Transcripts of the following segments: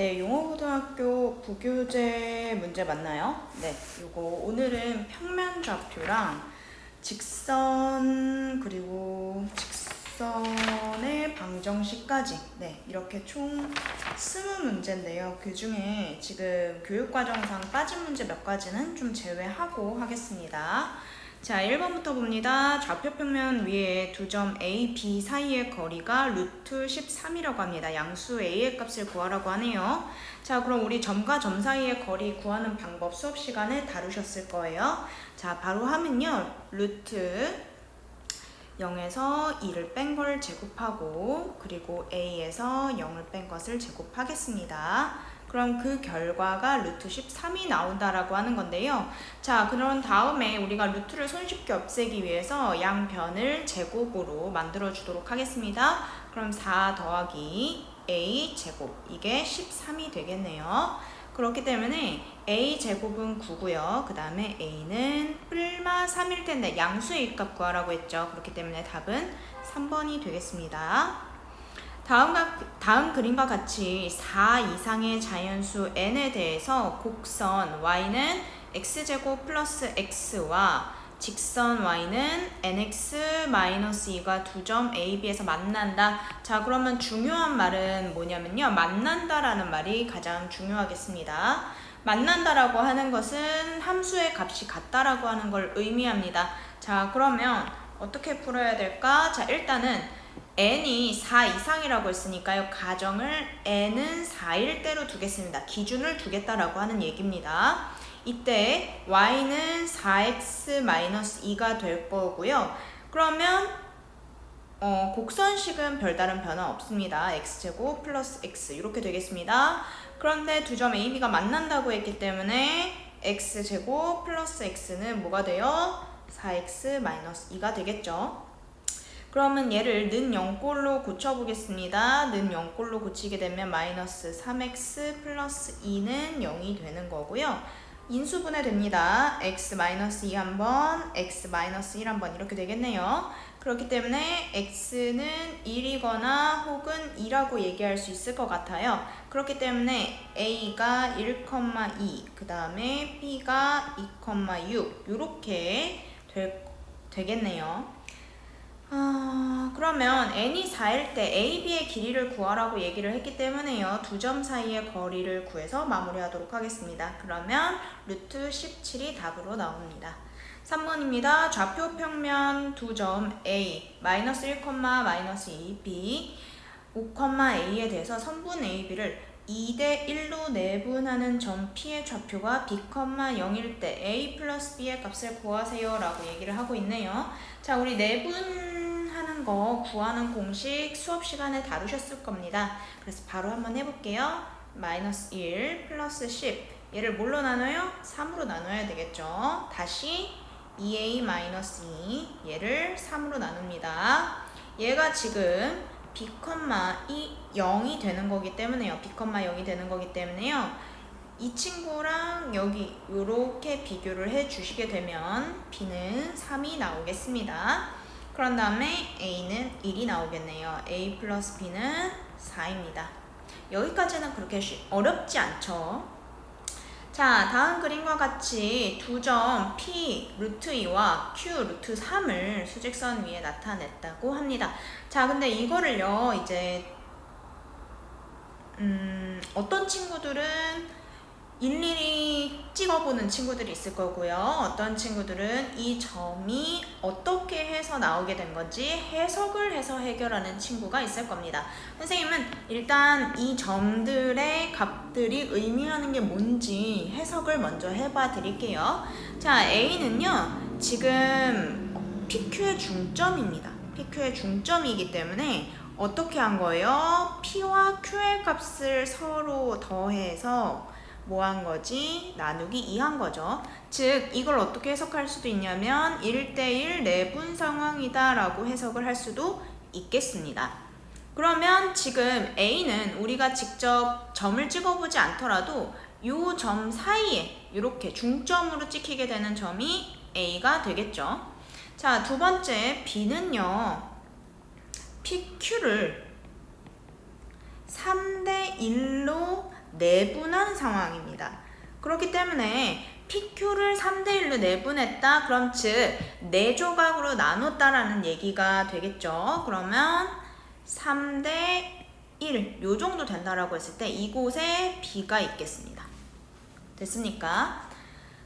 네, 용호고등학교 부교재 문제 맞나요? 네, 요거 오늘은 평면 좌표랑 직선 그리고 직선의 방정식까지 이렇게 총 20문제인데요. 그 중에 지금 교육과정상 빠진 문제 몇 가지는 좀 제외하고 하겠습니다. 자, 1번부터 봅니다. 좌표평면 위에 두 점 A, B 사이의 거리가 루트 13이라고 합니다. 양수 A의 값을 구하라고 하네요. 자, 그럼 우리 점과 점 사이의 거리 구하는 방법 수업 시간에 다루셨을 거예요. 자, 바로 하면요. 루트 0에서 2를 뺀 걸 제곱하고 그리고 A에서 0을 뺀 것을 제곱하겠습니다. 그럼 그 결과가 루트 13이 나온다라고 하는 건데요. 자, 그런 다음에 우리가 루트를 손쉽게 없애기 위해서 양변을 제곱으로 만들어 주도록 하겠습니다. 그럼 4 더하기 A 제곱, 이게 13이 되겠네요. 그렇기 때문에 A 제곱은 9고요. 그 다음에 A는 뿔마 3일 텐데 양수의 값 구하라고 했죠. 그렇기 때문에 답은 3번이 되겠습니다. 다음 그림과 같이 4 이상의 자연수 n에 대해서 곡선 y는 x제곱 플러스 x와 직선 y는 nx-2가 두 점 a, b에서 만난다. 자, 그러면 중요한 말은 뭐냐면요. 만난다라는 말이 가장 중요하겠습니다. 만난다라고 하는 것은 함수의 값이 같다라고 하는 걸 의미합니다. 자, 그러면 어떻게 풀어야 될까? 자, 일단은 n이 4 이상이라고 했으니까요. 가정을 n은 4일 대로 두겠습니다. 기준을 두겠다라고 하는 얘기입니다. 이때 y는 4x-2가 될 거고요. 그러면 곡선식은 별다른 변화 없습니다. x제곱 플러스 x 이렇게 되겠습니다. 그런데 두 점 a, b가 만난다고 했기 때문에 x제곱 플러스 x는 뭐가 돼요? 4x-2가 되겠죠. 그러면 얘를 는 0꼴로 고쳐보겠습니다. 는 0꼴로 고치게 되면 마이너스 3x 플러스 2는 0이 되는 거고요. 인수분해 됩니다. x-2 한번, x-1 한번 이렇게 되겠네요. 그렇기 때문에 x는 1이거나 혹은 2라고 얘기할 수 있을 것 같아요. 그렇기 때문에 a가 1,2, 그 다음에 b가 2,6 이렇게 되겠네요. 그러면 n이 4일 때 a, b의 길이를 구하라고 얘기를 했기 때문에요. 두 점 사이의 거리를 구해서 마무리하도록 하겠습니다. 그러면 루트 17이 답으로 나옵니다. 3번입니다. 좌표 평면 두 점 a, 마이너스 1, 마이너스 2, b, 5, a에 대해서 선분 a, b를 2대 1로 내분하는 점 P의 좌표가 B, 0일 때 A 플러스 B의 값을 구하세요 라고 얘기를 하고 있네요. 자, 우리 내분하는 거 구하는 공식 수업 시간에 다루셨을 겁니다. 그래서 바로 한번 해볼게요. 마이너스 1 플러스 10 얘를 뭘로 나눠요? 3으로 나눠야 되겠죠. 다시 2A 마이너스 2 얘를 3으로 나눕니다. 얘가 지금 B, 0이 되는 거기 때문에요. B, 0이 되는 거기 때문에요. 이 친구랑 여기 이렇게 비교를 해 주시게 되면 B는 3이 나오겠습니다. 그런 다음에 A는 1이 나오겠네요. A 플러스 B는 4입니다. 여기까지는 그렇게 어렵지 않죠? 자, 다음 그림과 같이 두 점 P 루트 2와 Q 루트 3을 수직선 위에 나타냈다고 합니다. 자, 근데 이거를요, 이제 어떤 친구들은 일일이 찍어보는 친구들이 있을 거고요. 어떤 친구들은 이 점이 어떻게 해서 나오게 된 건지 해석을 해서 해결하는 친구가 있을 겁니다. 선생님은 일단 이 점들의 값들이 의미하는 게 뭔지 해석을 먼저 해봐 드릴게요. 자, A는요, 지금 PQ의 중점입니다. PQ의 중점이기 때문에 어떻게 한 거예요? P와 Q의 값을 서로 더해서 뭐 한 거지? 나누기 2 한 거죠. 즉, 이걸 어떻게 해석할 수도 있냐면 1대1 내분 상황이다 라고 해석을 할 수도 있겠습니다. 그러면 지금 A는 우리가 직접 점을 찍어보지 않더라도 이 점 사이에 이렇게 중점으로 찍히게 되는 점이 A가 되겠죠. 자, 두 번째 B는요, PQ를 3대 1로 내분한 상황입니다. 그렇기 때문에 PQ를 3대1로 내분했다. 그럼 즉 4조각으로 나눴다라는 얘기가 되겠죠. 그러면 3대1 요 정도 된다라고 했을 때 이곳에 B가 있겠습니다. 됐습니까?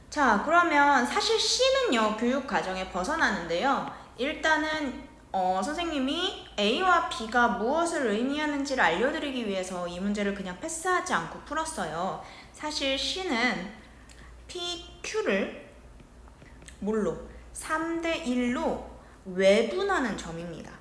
자, 그러면 사실 C는요 교육 과정에 벗어나는데요. 일단은 선생님이 A와 B가 무엇을 의미하는지를 알려드리기 위해서 이 문제를 그냥 패스하지 않고 풀었어요. 사실 C는 PQ를 뭘로? 3대1로 외분하는 점입니다.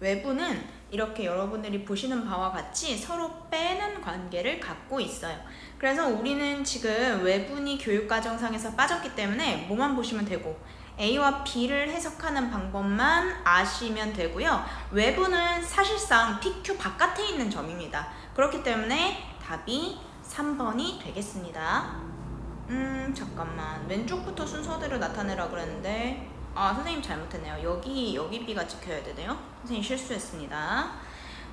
외분은 이렇게 여러분들이 보시는 바와 같이 서로 빼는 관계를 갖고 있어요. 그래서 우리는 지금 외분이 교육과정상에서 빠졌기 때문에 뭐만 보시면 되고 A와 B를 해석하는 방법만 아시면 되고요. 외분은 사실상 PQ 바깥에 있는 점입니다. 그렇기 때문에 답이 3번이 되겠습니다. 잠깐만. 왼쪽부터 순서대로 나타내라 그랬는데 선생님 잘못했네요. 여기 B가 찍혀야 되네요. 선생님 실수했습니다.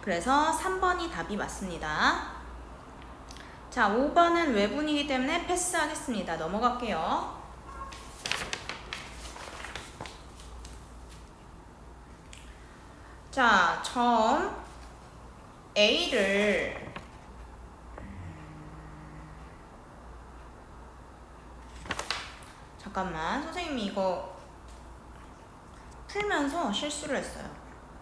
그래서 3번이 답이 맞습니다. 자, 5번은 외분이기 때문에 패스하겠습니다. 넘어갈게요. 자, 점 A를 잠깐만, 선생님이 이거 풀면서 실수를 했어요.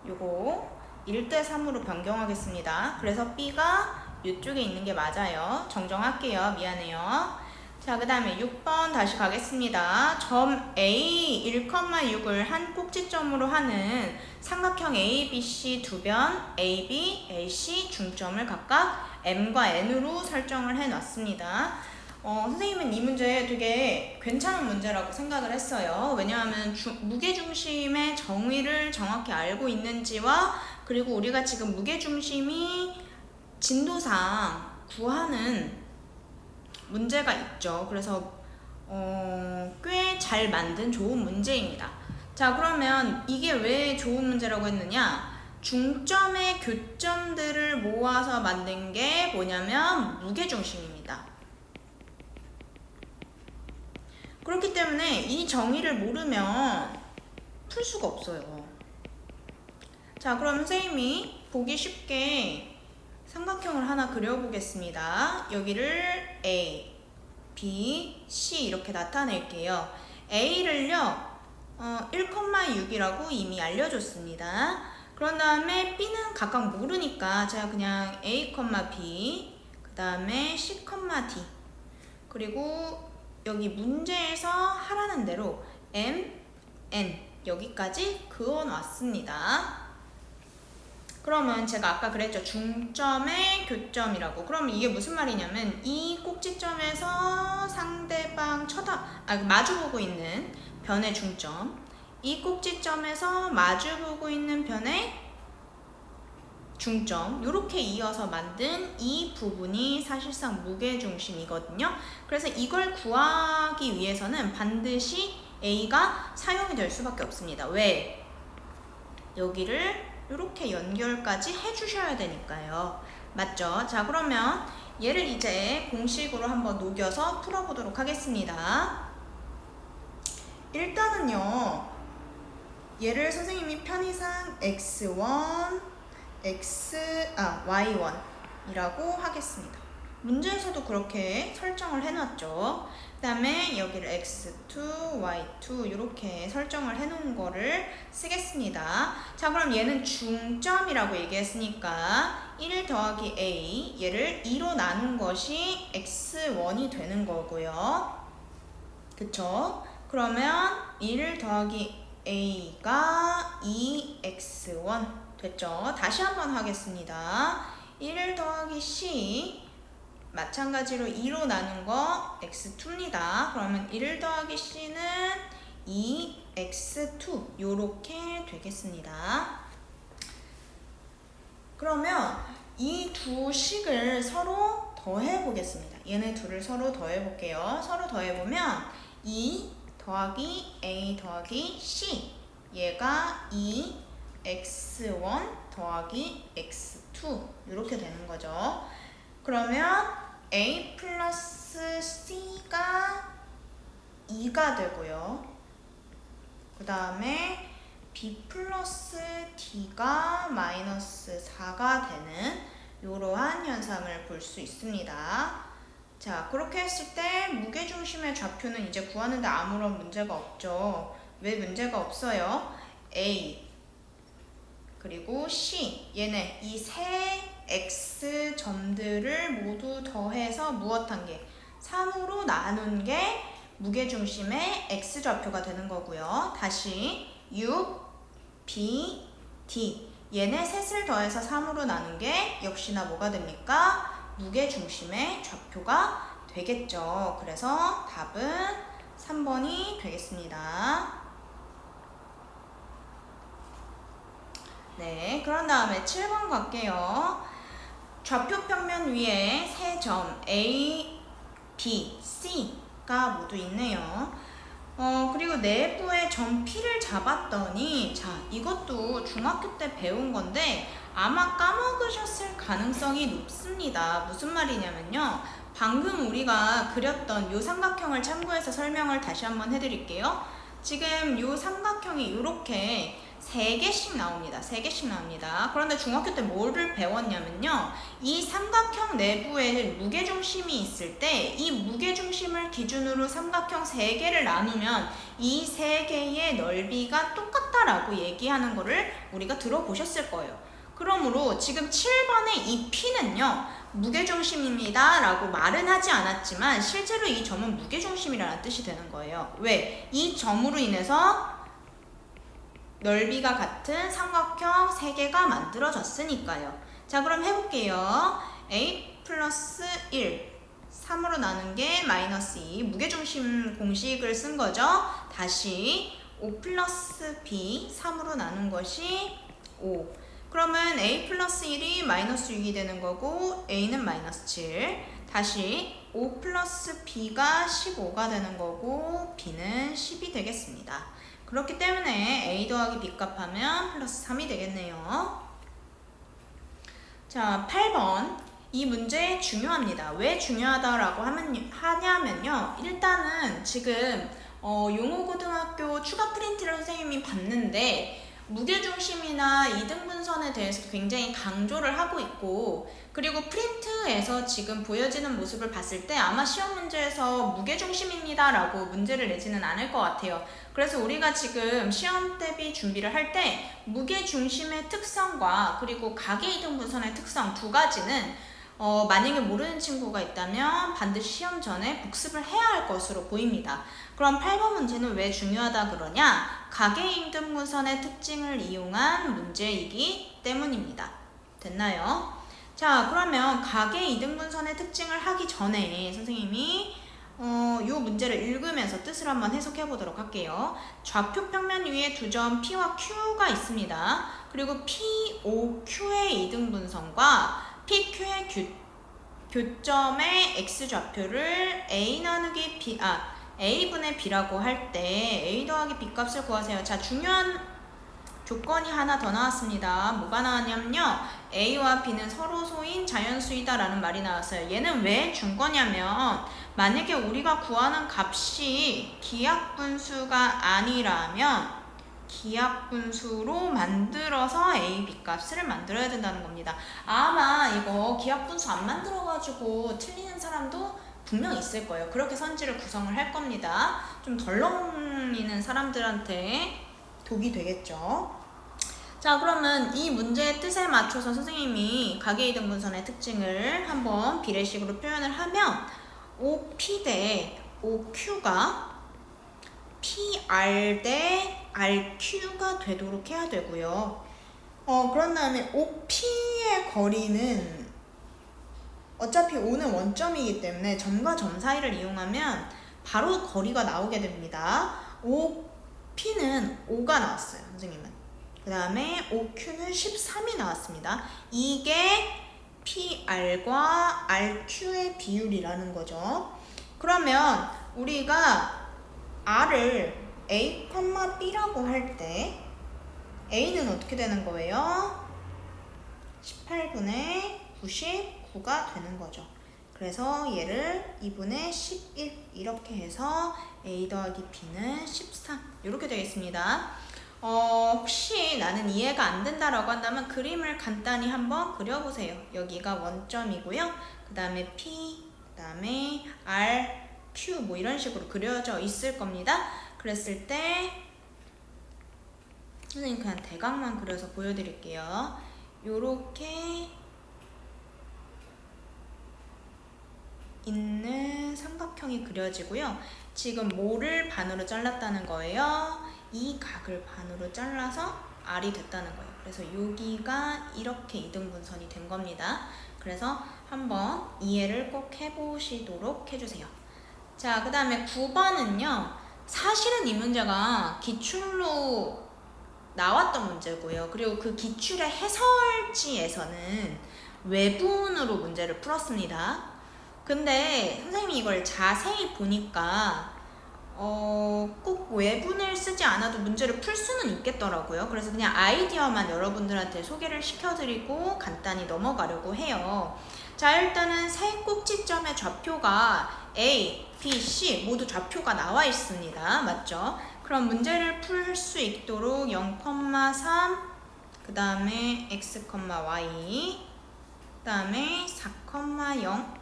요거 1대3으로 변경하겠습니다. 그래서 B가 이쪽에 있는 게 맞아요. 정정할게요. 미안해요. 자, 그 다음에 6번 다시 가겠습니다. 점 A 1,6을 한 꼭지점으로 하는 삼각형 ABC 두 변 AB, AC 중점을 각각 M과 N으로 설정을 해놨습니다. 선생님은 이 문제 되게 괜찮은 문제라고 생각을 했어요. 왜냐하면 무게중심의 정의를 정확히 알고 있는지와 그리고 우리가 지금 무게중심이 진도상 구하는 문제가 있죠. 그래서 꽤 잘 만든 좋은 문제입니다. 자, 그러면 이게 왜 좋은 문제라고 했느냐? 중점의 교점들을 모아서 만든 게 뭐냐면 무게중심입니다. 그렇기 때문에 이 정의를 모르면 풀 수가 없어요. 자, 그럼 선생님이 보기 쉽게 삼각형을 하나 그려보겠습니다. 여기를 A, B, C 이렇게 나타낼게요. A를요 1,6이라고 이미 알려줬습니다. 그런 다음에 B는 각각 모르니까 제가 그냥 A, B, 그 다음에 C, D 그리고 여기 문제에서 하라는 대로 M, N 여기까지 그어놨습니다. 그러면 제가 아까 그랬죠. 중점의 교점이라고. 그러면 이게 무슨 말이냐면 이 꼭지점에서 상대방 마주보고 있는 변의 중점, 이 꼭지점에서 마주보고 있는 변의 중점 이렇게 이어서 만든 이 부분이 사실상 무게중심이거든요. 그래서 이걸 구하기 위해서는 반드시 A가 사용이 될 수밖에 없습니다. 왜? 여기를 이렇게 연결까지 해주셔야 되니까요. 맞죠? 자, 그러면 얘를 이제 공식으로 한번 녹여서 풀어보도록 하겠습니다. 일단은요, 얘를 선생님이 편의상 x1, y1 이라고 하겠습니다. 문제에서도 그렇게 설정을 해놨죠. 그 다음에 여기를 x2, y2 이렇게 설정을 해놓은 거를 쓰겠습니다. 자, 그럼 얘는 중점이라고 얘기했으니까 1 더하기 a 얘를 2로 나눈 것이 x1이 되는 거고요. 그쵸? 그러면 1 더하기 a가 2x1 됐죠? 다시 한번 하겠습니다. 1 더하기 c 마찬가지로 2로 나눈 거 x2입니다. 그러면 1 더하기 c는 2x2 요렇게 되겠습니다. 그러면 이 두 식을 서로 더해 보겠습니다. 얘네 둘을 서로 더해 볼게요. 서로 더해 보면 2 더하기 a 더하기 c 얘가 2x1 더하기 x2 이렇게 되는 거죠. 그러면 A 플러스 C가 2가 되고요. 그 다음에 B 플러스 D가 마이너스 4가 되는 이러한 현상을 볼 수 있습니다. 자, 그렇게 했을 때 무게중심의 좌표는 이제 구하는데 아무런 문제가 없죠. 왜 문제가 없어요? A 그리고 C 얘네 이 세 X 점들을 모두 더해서 무엇한 게? 3으로 나눈 게 무게중심의 X좌표가 되는 거고요. 다시 6, B, D 얘네 셋을 더해서 3으로 나눈 게 역시나 뭐가 됩니까? 무게중심의 좌표가 되겠죠. 그래서 답은 3번이 되겠습니다. 네, 그런 다음에 7번 갈게요. 좌표 평면 위에 세 점 A, B, C가 모두 있네요. 그리고 내부에 점 P를 잡았더니 자, 이것도 중학교 때 배운 건데 아마 까먹으셨을 가능성이 높습니다. 무슨 말이냐면요. 방금 우리가 그렸던 이 삼각형을 참고해서 설명을 다시 한번 해드릴게요. 지금 이 삼각형이 이렇게 3개씩 나옵니다. 3개씩 나옵니다. 그런데 중학교 때 뭐를 배웠냐면요. 이 삼각형 내부에 무게중심이 있을 때 이 무게중심을 기준으로 삼각형 3개를 나누면 이 3개의 넓이가 똑같다라고 얘기하는 거를 우리가 들어보셨을 거예요. 그러므로 지금 7번의 이 P는요. 무게중심입니다 라고 말은 하지 않았지만 실제로 이 점은 무게중심이라는 뜻이 되는 거예요. 왜? 이 점으로 인해서 넓이가 같은 삼각형 3개가 만들어졌으니까요. 자, 그럼 해볼게요. A 플러스 1 3으로 나눈 게 마이너스 2 무게중심 공식을 쓴 거죠. 다시 5 플러스 B 3으로 나눈 것이 5 그러면 A 플러스 1이 마이너스 6이 되는 거고 A는 마이너스 7 다시 5 플러스 B가 15가 되는 거고 B는 10이 되겠습니다. 그렇기 때문에 A 더하기 B 값하면 플러스 3이 되겠네요. 자, 8번. 이 문제 중요합니다. 왜 중요하다라고 하냐면요. 일단은 지금 용호고등학교 추가 프린트를 선생님이 봤는데 무게중심이나 이등분선에 대해서 굉장히 강조를 하고 있고 그리고 프린트에서 지금 보여지는 모습을 봤을 때 아마 시험 문제에서 무게중심입니다 라고 문제를 내지는 않을 것 같아요. 그래서 우리가 지금 시험 대비 준비를 할 때 무게중심의 특성과 그리고 가계이등분선의 특성 두 가지는 만약에 모르는 친구가 있다면 반드시 시험 전에 복습을 해야 할 것으로 보입니다. 그럼 8번 문제는 왜 중요하다 그러냐? 가계이등분선의 특징을 이용한 문제이기 때문입니다. 됐나요? 자, 그러면 가계이등분선의 특징을 하기 전에 선생님이 이 문제를 읽으면서 뜻을 한번 해석해 보도록 할게요. 좌표 평면 위에 두 점 P와 Q가 있습니다. 그리고 POQ의 이등분선과 PQ의 교점의 X좌표를 A 나누기 B, A분의 B라고 할 때 A 더하기 B 값을 구하세요. 자, 중요한 조건이 하나 더 나왔습니다. 뭐가 나왔냐면요. A와 B는 서로 소인 자연수이다 라는 말이 나왔어요. 얘는 왜 준 거냐면 만약에 우리가 구하는 값이 기하분수가 아니라면 기하분수로 만들어서 A, B 값을 만들어야 된다는 겁니다. 아마 이거 기하분수 안 만들어가지고 틀리는 사람도 분명 있을 거예요. 그렇게 선지를 구성을 할 겁니다. 좀 덜렁이는 사람들한테 독이 되겠죠. 자, 그러면 이 문제의 뜻에 맞춰서 선생님이 가계이등분선의 특징을 한번 비례식으로 표현을 하면 OP 대 OQ가 PR 대 RQ가 되도록 해야 되고요. 그런 다음에 OP의 거리는 어차피 O는 원점이기 때문에 점과 점 사이를 이용하면 바로 거리가 나오게 됩니다. OP는 5가 나왔어요, 선생님은. 그 다음에 OQ는 13이 나왔습니다. 이게 PR과 RQ의 비율이라는 거죠. 그러면 우리가 R을 A, B라고 할 때 A는 어떻게 되는 거예요? 18분의 99가 되는 거죠. 그래서 얘를 2분의 11 이렇게 해서 a 더하기 b는 13 이렇게 되겠습니다. 혹시 나는 이해가 안 된다라고 한다면 그림을 간단히 한번 그려보세요. 여기가 원점이고요. 그 다음에 p, 그 다음에 r, q 뭐 이런 식으로 그려져 있을 겁니다. 그랬을 때 선생님 그냥 대각만 그려서 보여드릴게요. 요렇게 있는 삼각형이 그려지고요. 지금 뭐를 반으로 잘랐다는 거예요? 이 각을 반으로 잘라서 R이 됐다는 거예요. 그래서 여기가 이렇게 2등분선이 된 겁니다. 그래서 한번 이해를 꼭 해보시도록 해주세요. 자, 그 다음에 9번은요. 사실은 이 문제가 기출로 나왔던 문제고요. 그리고 그 기출의 해설지에서는 외분으로 문제를 풀었습니다. 근데 선생님이 이걸 자세히 보니까 꼭 외분을 쓰지 않아도 문제를 풀 수는 있겠더라고요. 그래서 그냥 아이디어만 여러분들한테 소개를 시켜드리고 간단히 넘어가려고 해요. 자, 일단은 세 꼭지점의 좌표가 A, B, C 모두 좌표가 나와 있습니다. 맞죠? 그럼 문제를 풀 수 있도록 0,3 그 다음에 x, y 그 다음에 4,0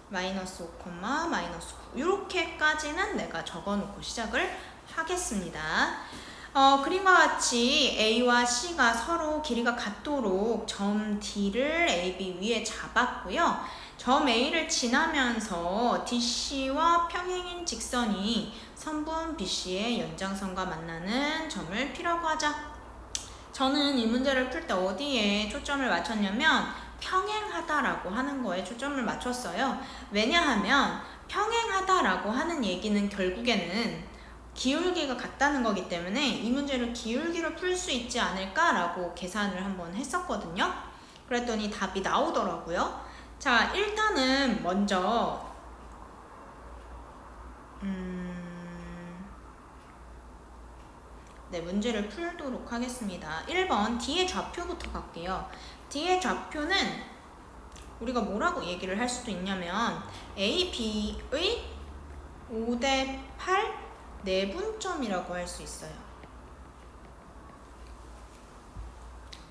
마이너스 5, 마이너스 9 이렇게까지는 내가 적어놓고 시작을 하겠습니다. 그림과 같이 A와 C가 서로 길이가 같도록 점 D를 AB 위에 잡았고요. 점 A를 지나면서 DC와 평행인 직선이 선분 BC의 연장선과 만나는 점을 P라고 하자. 저는 이 문제를 풀 때 어디에 초점을 맞췄냐면 평행하다라고 하는 거에 초점을 맞췄어요. 왜냐하면 평행하다라고 하는 얘기는 결국에는 기울기가 같다는 거기 때문에 이 문제를 기울기로 풀 수 있지 않을까라고 계산을 한번 했었거든요. 그랬더니 답이 나오더라고요. 자, 일단은 먼저 네, 문제를 풀도록 하겠습니다. 1번 D의 좌표부터 갈게요. D의 좌표는 우리가 뭐라고 얘기를 할 수도 있냐면 A, B의 5대 8 내분점이라고 할 수 있어요.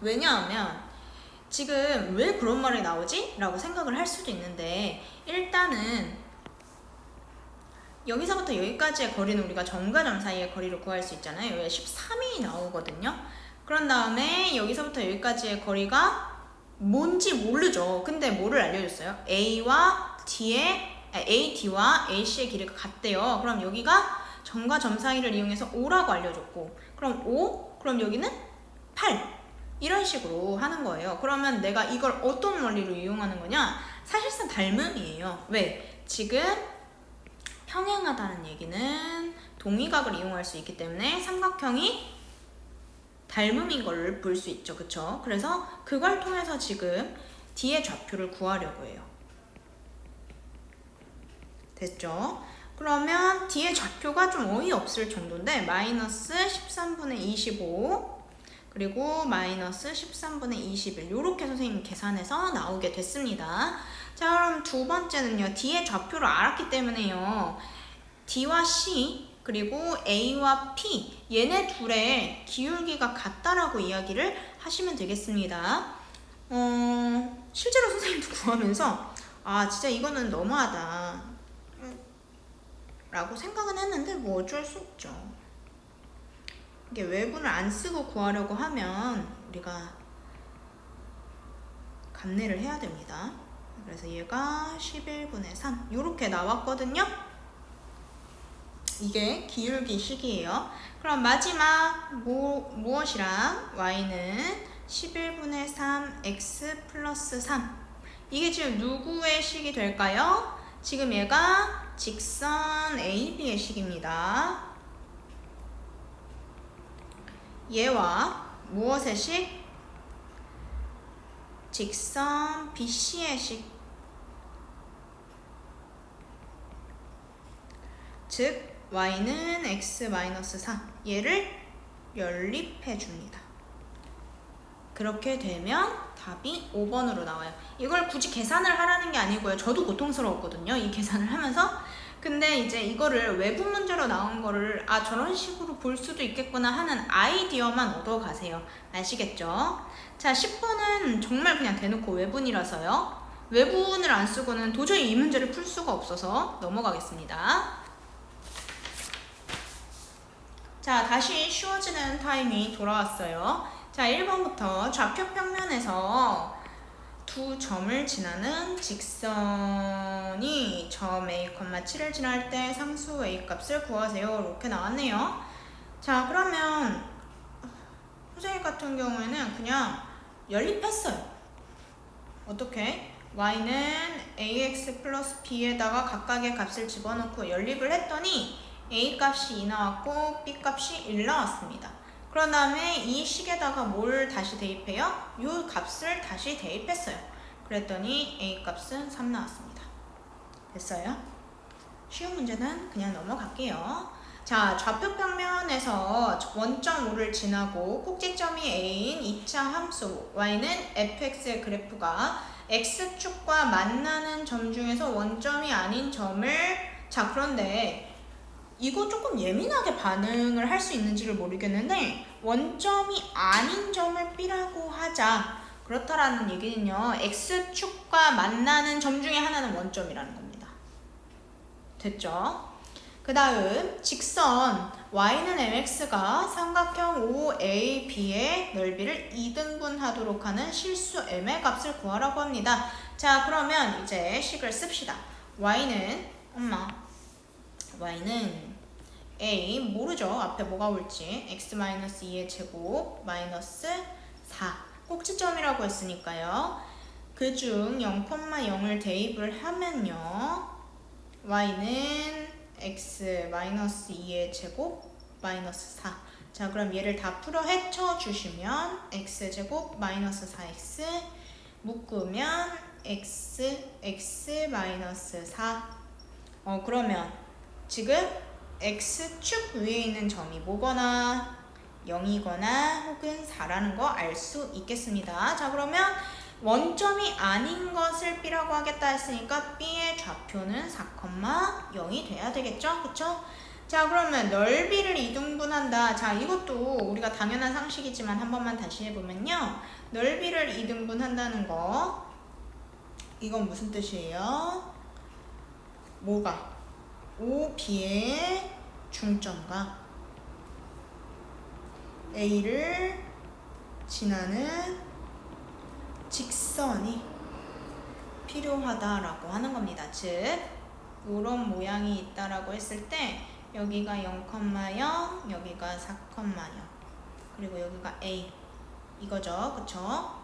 왜냐하면 지금 왜 그런 말이 나오지? 라고 생각을 할 수도 있는데 일단은 여기서부터 여기까지의 거리는 우리가 점과 점 사이의 거리를 구할 수 있잖아요. 여기 13이 나오거든요. 그런 다음에 여기서부터 여기까지의 거리가 뭔지 모르죠. 근데 뭐를 알려줬어요? A와 D의 A, D와 AC의 길이가 같대요. 그럼 여기가 점과 점 사이를 이용해서 5라고 알려줬고 그럼 5? 그럼 여기는 8 이런 식으로 하는 거예요. 그러면 내가 이걸 어떤 원리로 이용하는 거냐? 사실상 닮음이에요. 왜? 지금 평행하다는 얘기는 동의각을 이용할 수 있기 때문에 삼각형이 닮음인 걸 볼 수 있죠. 그쵸? 그래서 그걸 통해서 지금 D의 좌표를 구하려고 해요. 됐죠? 그러면 D의 좌표가 좀 어이없을 정도인데 마이너스 13분의 25 그리고 마이너스 13분의 21 이렇게 선생님이 계산해서 나오게 됐습니다. 자, 그럼 두 번째는요. D의 좌표를 알았기 때문에요. D와 C 그리고 A와 P 얘네 둘의 기울기가 같다라고 이야기를 하시면 되겠습니다. 실제로 선생님도 구하면서 아 진짜 이거는 너무하다 라고 생각은 했는데 뭐 어쩔 수 없죠. 이게 외분을 안 쓰고 구하려고 하면 우리가 감내를 해야 됩니다. 그래서 얘가 11분의 3 이렇게 나왔거든요. 이게 기울기 식이에요. 그럼 마지막 무엇이랑 y는 11분의 3 x 플러스 3 이게 지금 누구의 식이 될까요? 지금 얘가 직선 AB의 식입니다. 얘와 무엇의 식? 직선 BC의 식. 즉 y는 x-4 얘를 연립해 줍니다. 그렇게 되면 답이 5번으로 나와요. 이걸 굳이 계산을 하라는 게 아니고요. 저도 고통스러웠거든요. 이 계산을 하면서. 근데 이제 이거를 외부 문제로 나온 거를 저런 식으로 볼 수도 있겠구나 하는 아이디어만 얻어 가세요. 아시겠죠? 자, 10번은 정말 그냥 대놓고 외분이라서요. 외분을 안 쓰고는 도저히 이 문제를 풀 수가 없어서 넘어가겠습니다. 자, 다시 쉬워지는 타임이 돌아왔어요. 자, 1번부터 좌표 평면에서 두 점을 지나는 직선이 점 A, 7을 지날 때 상수 A 값을 구하세요. 이렇게 나왔네요. 자, 그러면 선생님 같은 경우에는 그냥 연립했어요. 어떻게? y는 ax 플러스 b에다가 각각의 값을 집어넣고 연립을 했더니 a 값이 2 나왔고 b 값이 1 나왔습니다. 그런 다음에 이 식에다가 뭘 다시 대입해요? 이 값을 다시 대입했어요. 그랬더니 a 값은 3 나왔습니다. 됐어요? 쉬운 문제는 그냥 넘어갈게요. 자, 좌표 평면에서 원점 5를 지나고 꼭지점이 A인 2차 함수 y는 fx의 그래프가 x축과 만나는 점 중에서 원점이 아닌 점을 자, 그런데 이거 조금 예민하게 반응을 할 수 있는지를 모르겠는데 원점이 아닌 점을 B라고 하자. 그렇다라는 얘기는요. x축과 만나는 점 중에 하나는 원점이라는 겁니다. 됐죠? 그 다음 직선 y는 mx가 삼각형 OAB의 넓이를 2등분 하도록 하는 실수 m의 값을 구하라고 합니다. 자, 그러면 이제 식을 씁시다. y는 a 모르죠. 앞에 뭐가 올지. x-2의 제곱 마이너스 4 꼭지점이라고 했으니까요. 그중 0,0을 대입을 하면요. y는 x-2의 제곱 마이너스 4. 자, 그럼 얘를 다 풀어 헤쳐주시면 x제곱 마이너스 4x 묶으면 x 마이너스 4. 그러면 지금 x축 위에 있는 점이 뭐거나 0이거나 혹은 4라는 거 알 수 있겠습니다. 자, 그러면 원점이 아닌 것을 B라고 하겠다 했으니까 B의 좌표는 4,0이 돼야 되겠죠? 그쵸? 자, 그러면 넓이를 2등분한다. 자, 이것도 우리가 당연한 상식이지만 한 번만 다시 해보면요. 넓이를 2등분한다는 거 이건 무슨 뜻이에요? 뭐가? OB의 중점과 A를 지나는 직선이 필요하다라고 하는 겁니다. 즉, 이런 모양이 있다라고 했을 때 여기가 0,0, 여기가 4,0 그리고 여기가 A 이거죠. 그쵸?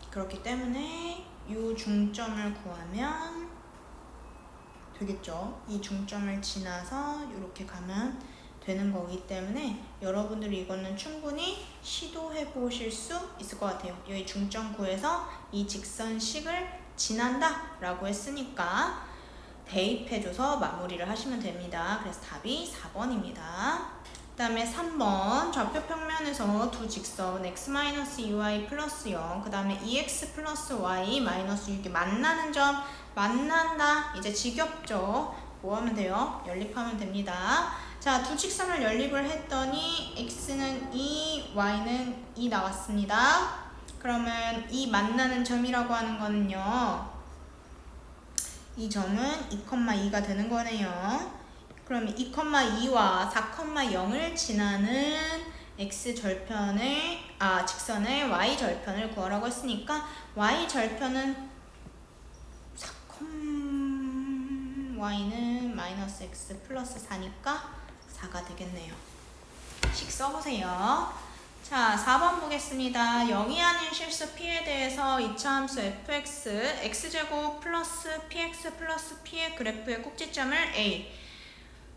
그렇기 때문에 이 중점을 구하면 되겠죠. 이 중점을 지나서 이렇게 가면 되는 거기 때문에 여러분들이 이거는 충분히 시도해 보실 수 있을 것 같아요. 여기 중점 구해서 이 직선식을 지난다 라고 했으니까 대입해줘서 마무리를 하시면 됩니다. 그래서 답이 4번입니다. 그 다음에 3번 좌표 평면에서 두 직선 x-2y 플러스 0 그 다음에 2x 플러스 y 마이너스 6이 만나는 점 만난다. 이제 지겹죠? 뭐 하면 돼요? 연립하면 됩니다. 자, 두 직선을 연립을 했더니 x는 2, y는 2 나왔습니다. 그러면 이 만나는 점이라고 하는 거는요. 이 점은 2,2가 되는 거네요. 그러면 2,2와 4,0을 지나는 x절편을 직선의 y절편을 구하라고 했으니까 y절편은 4,y는 마이너스 x 플러스 4니까 4가 되겠네요. 식 써보세요. 자, 4번 보겠습니다. 0이 아닌 실수 p에 대해서 2차 함수 fx, x제곱 플러스 px 플러스 p의 그래프의 꼭지점을 a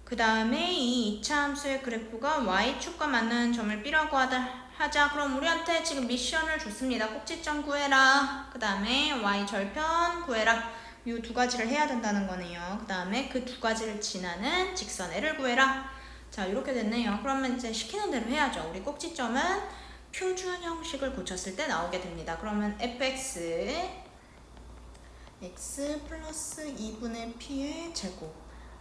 그 다음에 이 2차 함수의 그래프가 y축과 만나는 점을 b라고 하자. 그럼 우리한테 지금 미션을 줬습니다. 꼭지점 구해라. 그 다음에 y절편 구해라. 이 두 가지를 해야 된다는 거네요. 그 다음에 그 두 가지를 지나는 직선 L을 구해라. 자, 이렇게 됐네요. 그러면 이제 시키는 대로 해야죠. 우리 꼭지점은 표준 형식을 고쳤을 때 나오게 됩니다. 그러면 fx x 플러스 2분의 p의 제곱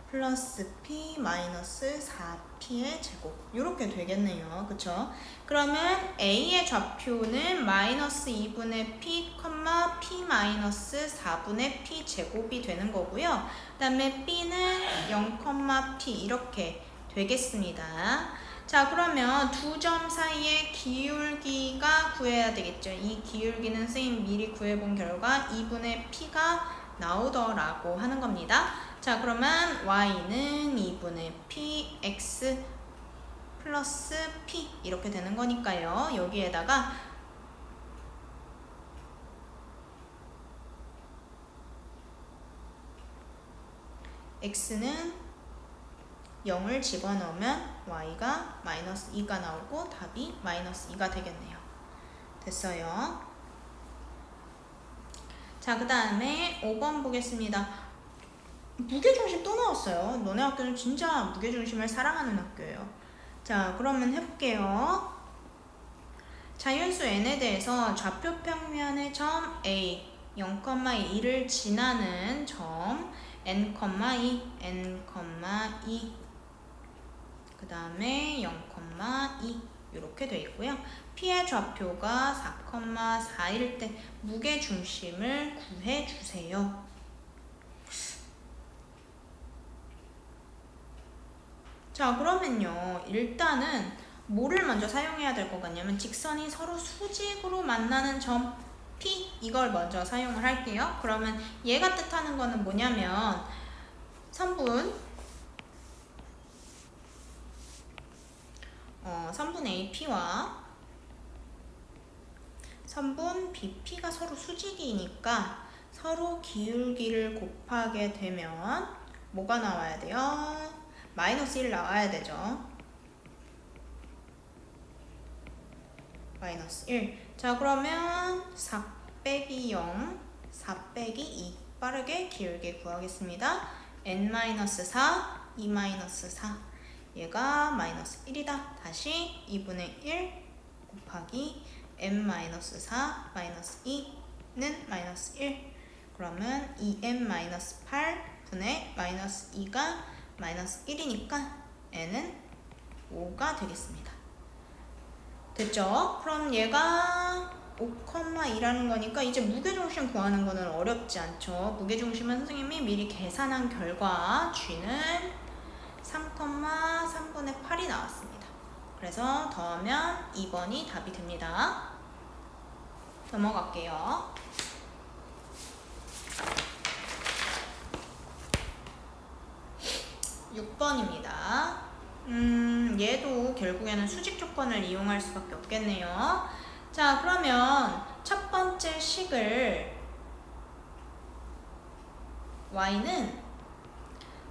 플러스 p 마이너스 4p의 제곱 이렇게 되겠네요. 그쵸? 그러면 a의 좌표는 마이너스 2분의 p, p 마이너스 4분의 p 제곱이 되는 거고요. 그 다음에 b는 0, p 이렇게 되겠습니다. 자, 그러면 두 점 사이의 기울기가 구해야 되겠죠. 이 기울기는 선생님 미리 구해본 결과 2분의 p가 나오더라고 하는 겁니다. 자, 그러면 y는 2분의 p, x 플러스 p 이렇게 되는 거니까요. 여기에다가 x는 0을 집어넣으면 y가 마이너스 2가 나오고 답이 마이너스 2가 되겠네요. 됐어요. 자, 그 다음에 5번 보겠습니다. 무게중심 또 나왔어요. 너네 학교는 진짜 무게중심을 사랑하는 학교예요. 자, 그러면 해볼게요. 자연수 n에 대해서 좌표 평면의 점 A 0,2를 지나는 점 n,2 그 다음에 0,2 이렇게 돼 있고요. P의 좌표가 4,4일 때 무게중심을 구해주세요. 자, 그러면요. 일단은 뭐를 먼저 사용해야 될 것 같냐면 직선이 서로 수직으로 만나는 점 P 이걸 먼저 사용을 할게요. 그러면 얘가 뜻하는 거는 뭐냐면 선분 AP와 선분 BP가 서로 수직이니까 서로 기울기를 곱하게 되면 뭐가 나와야 돼요? 마이너스 1 나와야 되죠. 마이너스 1. 자, 그러면 4 빼기 0, 4 빼기 2 빠르게 기울기 구하겠습니다. n-4, 2-4 얘가 마이너스 1이다. 다시 2분의 1 곱하기 n-4 마이너스 2는 마이너스 1. 그러면 2n-8 분의 마이너스 2가 마이너스 1이니까 n은 5가 되겠습니다. 됐죠? 그럼 얘가 5,2라는 거니까 이제 무게중심 구하는 거는 어렵지 않죠. 무게중심은 선생님이 미리 계산한 결과 G는 3,3분의 8이 나왔습니다. 그래서 더하면 2번이 답이 됩니다. 넘어갈게요. 6번입니다. 얘도 결국에는 수직 조건을 이용할 수밖에 없겠네요. 자, 그러면 첫 번째 식을 y는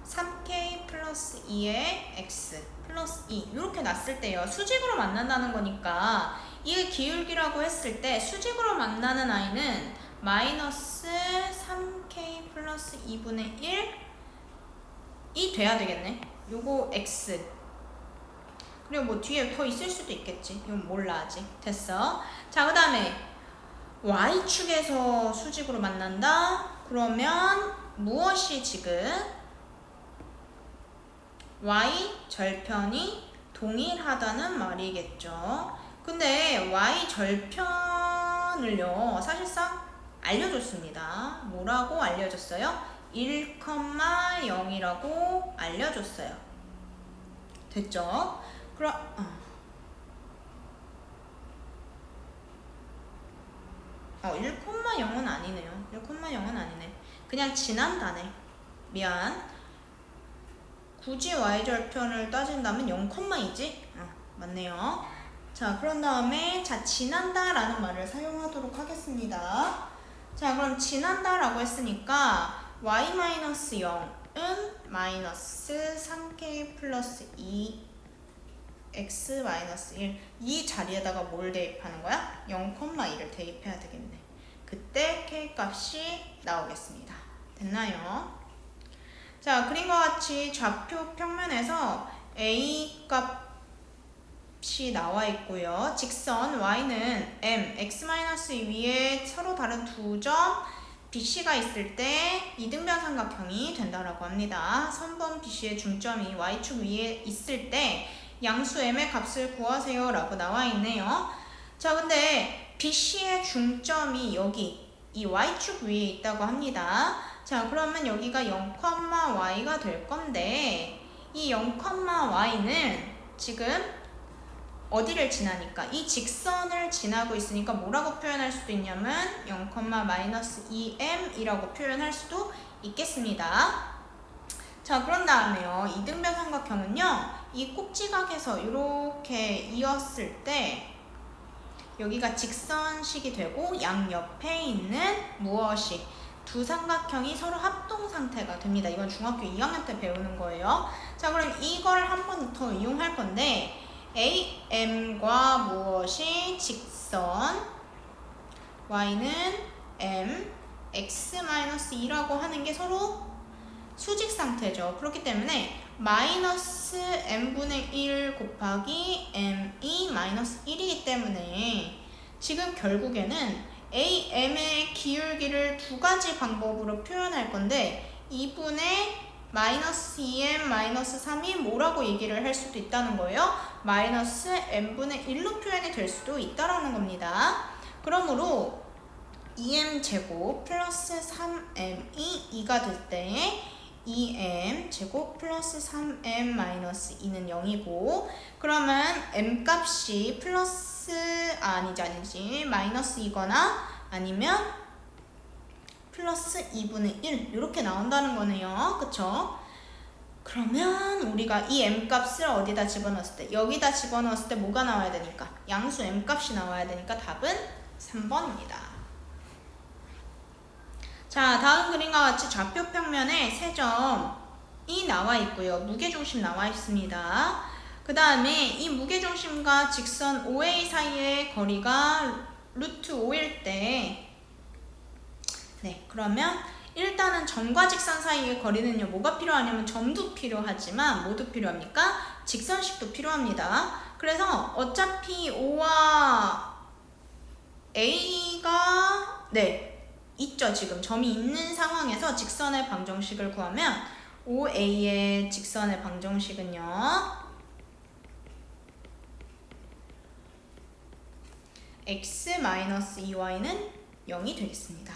3k 플러스 2의 x 플러스 2 이렇게 놨을 때요. 수직으로 만난다는 거니까 이게 기울기라고 했을 때 수직으로 만나는 i는 마이너스 3k 플러스 2분의 1이 돼야 되겠네. 요거 x 그리고 뭐 뒤에 더 있을 수도 있겠지. 이건 몰라 아직. 됐어. 자, 그 다음에 y축에서 수직으로 만난다. 그러면 무엇이 지금 y 절편이 동일하다는 말이겠죠. 근데 y 절편을요 사실상 알려줬습니다. 뭐라고 알려줬어요? 1,0이라고 알려줬어요. 됐죠? 그럼 1,0은 아니네요. 1,0은 아니네. 그냥 지난다네. 미안. 굳이 y절편을 따진다면 0,2지? 맞네요. 자, 그런 다음에 자, 지난다 라는 말을 사용하도록 하겠습니다. 자, 그럼 지난다 라고 했으니까 y-0은 마이너스 3k 플러스 2 x-1 이 자리에다가 뭘 대입하는 거야? 0,2를 대입해야 되겠네. 그때 k 값이 나오겠습니다. 됐나요? 자, 그림과 같이 좌표 평면에서 a 값이 나와 있고요. 직선 y는 m, x-2 위에 서로 다른 두 점 BC가 있을 때 이등변 삼각형이 된다라고 합니다. 선분 BC의 중점이 y축 위에 있을 때 양수 m의 값을 구하세요 라고 나와 있네요. 자, 근데 BC의 중점이 여기 이 y축 위에 있다고 합니다. 자, 그러면 여기가 0, y가 될 건데 이 0, y는 지금 어디를 지나니까 이 직선을 지나고 있으니까 뭐라고 표현할 수도 있냐면 0, -2m 이라고 표현할 수도 있겠습니다. 자, 그런 다음에요. 이등변 삼각형은요. 이 꼭지각에서 이렇게 이었을 때 여기가 직선식이 되고 양옆에 있는 무엇이 두 삼각형이 서로 합동 상태가 됩니다. 이건 중학교 2학년 때 배우는 거예요. 자, 그럼 이걸 한 번 더 이용할 건데 AM과 무엇이 직선 Y는 M, X-2라고 하는 게 서로 수직 상태죠. 그렇기 때문에 마이너스 M분의 1 곱하기 ME 마이너스 1이기 때문에 지금 결국에는 AM의 기울기를 두 가지 방법으로 표현할 건데 2분의 마이너스 2m 마이너스 3이 뭐라고 얘기를 할 수도 있다는 거예요. 마이너스 m분의 1로 표현이 될 수도 있다라는 겁니다. 그러므로 2m 제곱 플러스 3m이 2가 될 때 2m 제곱 플러스 3m 마이너스 2는 0이고 그러면 m 값이 플러스 아니지 마이너스 2거나 아니면 플러스 2분의 1 이렇게 나온다는 거네요. 그쵸? 그러면 우리가 이 m 값을 어디다 집어넣었을 때 여기다 집어넣었을 때 뭐가 나와야 되니까 양수 m 값이 나와야 되니까 답은 3번입니다. 자, 다음 그림과 같이 좌표 평면에 세 점이 나와 있고요. 무게중심 나와 있습니다. 그 다음에 이 무게중심과 직선 OA 사이의 거리가 루트 5일 때 네, 그러면 일단은 점과 직선 사이의 거리는요, 뭐가 필요하냐면 점도 필요하지만 뭐도 필요합니까? 직선식도 필요합니다. 그래서 어차피 O와 A가 네, 있죠. 지금 점이 있는 상황에서 직선의 방정식을 구하면 OA의 직선의 방정식은요, x-2y는 0이 되겠습니다.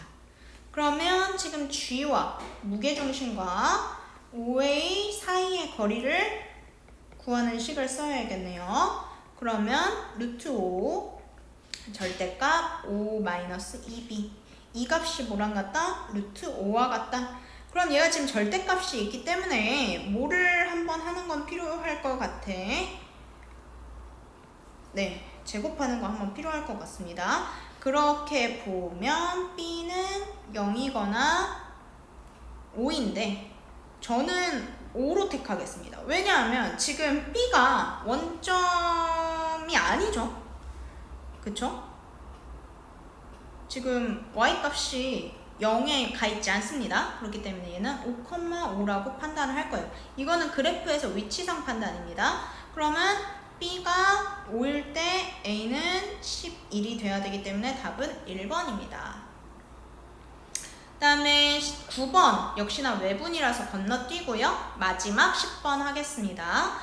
그러면 지금 G와 무게중심과 OA 사이의 거리를 구하는 식을 써야겠네요. 그러면 루트 5 절대값 5-2b 이 값이 뭐랑 같다? 루트 5와 같다. 그럼 얘가 지금 절대값이 있기 때문에 뭐를 한번 하는 건 필요할 것 같아. 네, 제곱하는 거 한번 필요할 것 같습니다. 그렇게 보면 B는 0이거나 5인데 저는 5로 택하겠습니다. 왜냐하면 지금 B가 원점이 아니죠. 그쵸? 지금 Y값이 0에 가 있지 않습니다. 그렇기 때문에 얘는 5,5라고 판단을 할 거예요. 이거는 그래프에서 위치상 판단입니다. 그러면 B가 5일 때 A는 11이 돼야 되기 때문에 답은 1번입니다. 그 다음에 9번 역시나 외분이라서 건너뛰고요. 마지막 10번 하겠습니다.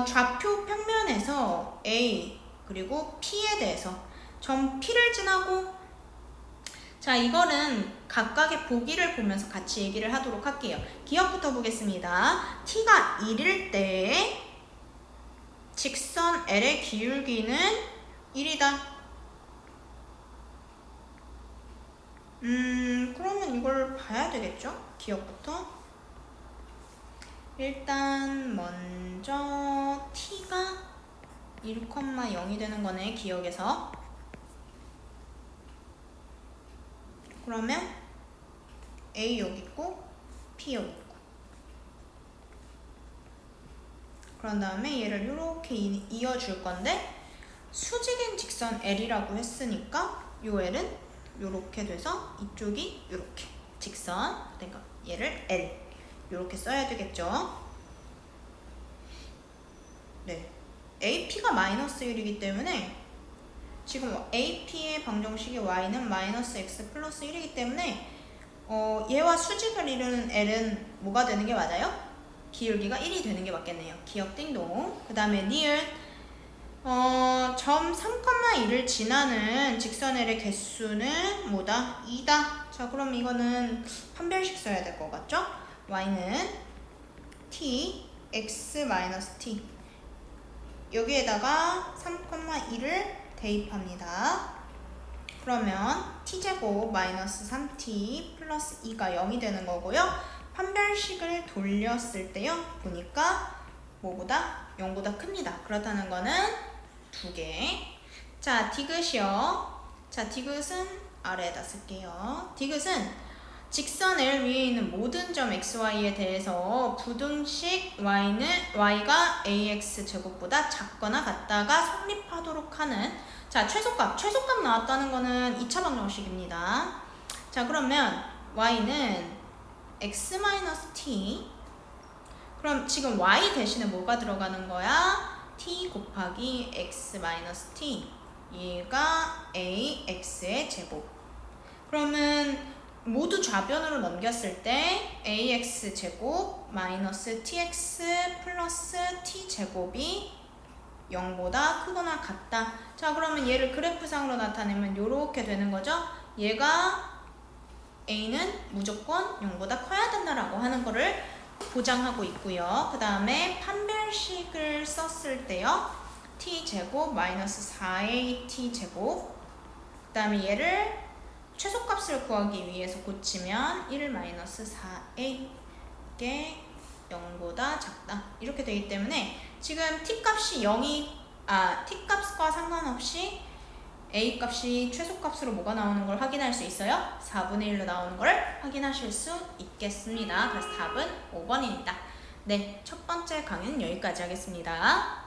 좌표 평면에서 A 그리고 P에 대해서 점 P를 지나고 자, 이거는 각각의 보기를 보면서 같이 얘기를 하도록 할게요. 기억부터 보겠습니다. T가 1일 때 직선 L의 기울기는 1이다. 그러면 이걸 봐야 되겠죠? 기억부터. 일단 먼저 T가 1,0이 되는 거네, 기억에서. 그러면 A 여기 있고 P 여기 있고 그런 다음에 얘를 이렇게 이어줄 건데 수직인 직선 L이라고 했으니까 요 L은 요렇게 돼서 이쪽이 요렇게 직선 그러니까 얘를 L 요렇게 써야 되겠죠. 네, AP가 마이너스 1이기 때문에 지금 AP의 방정식이 y는 마이너스 x 플러스 1이기 때문에 얘와 수직을 이루는 L은 뭐가 되는 게 맞아요? 기울기가 1이 되는 게 맞겠네요. 기억 띵동. 그 다음에 니은 점 3,2를 지나는 직선 L의 개수는 뭐다? 2다. 자, 그럼 이거는 판별식 써야 될 것 같죠? y는 t, x t 여기에다가 3,2를 대입합니다. 그러면 t제곱 마이너스 3t 플러스 2가 0이 되는 거고요. 판별식을 돌렸을 때요. 보니까 뭐보다? 0보다 큽니다. 그렇다는 거는 2개. 자, 디귿이요. 자, 디귿은 아래에다 쓸게요. 디귿은 직선 L 위에 있는 모든 점 xy에 대해서 부등식 y가 ax 제곱보다 작거나 같다가 성립하도록 하는 자, 최소값 나왔다는 거는 2차 방정식입니다. 자, 그러면 y는 x-t 그럼 지금 y 대신에 뭐가 들어가는 거야? t 곱하기 x-t 얘가 ax의 제곱 그러면 모두 좌변으로 넘겼을 때 ax 제곱 마이너스 tx 플러스 t 제곱이 0보다 크거나 같다. 자, 그러면 얘를 그래프상으로 나타내면 이렇게 되는 거죠. 얘가 a는 무조건 0보다 커야 된다라고 하는 거를 보장하고 있고요. 그 다음에 판별식을 썼을 때요. t제곱 마이너스 4at 제곱 그 다음에 얘를 최소값을 구하기 위해서 고치면 1 마이너스 4a게 0보다 작다 이렇게 되기 때문에 지금 t값이 t값과 상관없이 a값이 최소값으로 뭐가 나오는 걸 확인할 수 있어요? 4분의 1로 나오는 걸 확인하실 수 있겠습니다. 그래서 답은 5번입니다. 네, 첫 번째 강의는 여기까지 하겠습니다.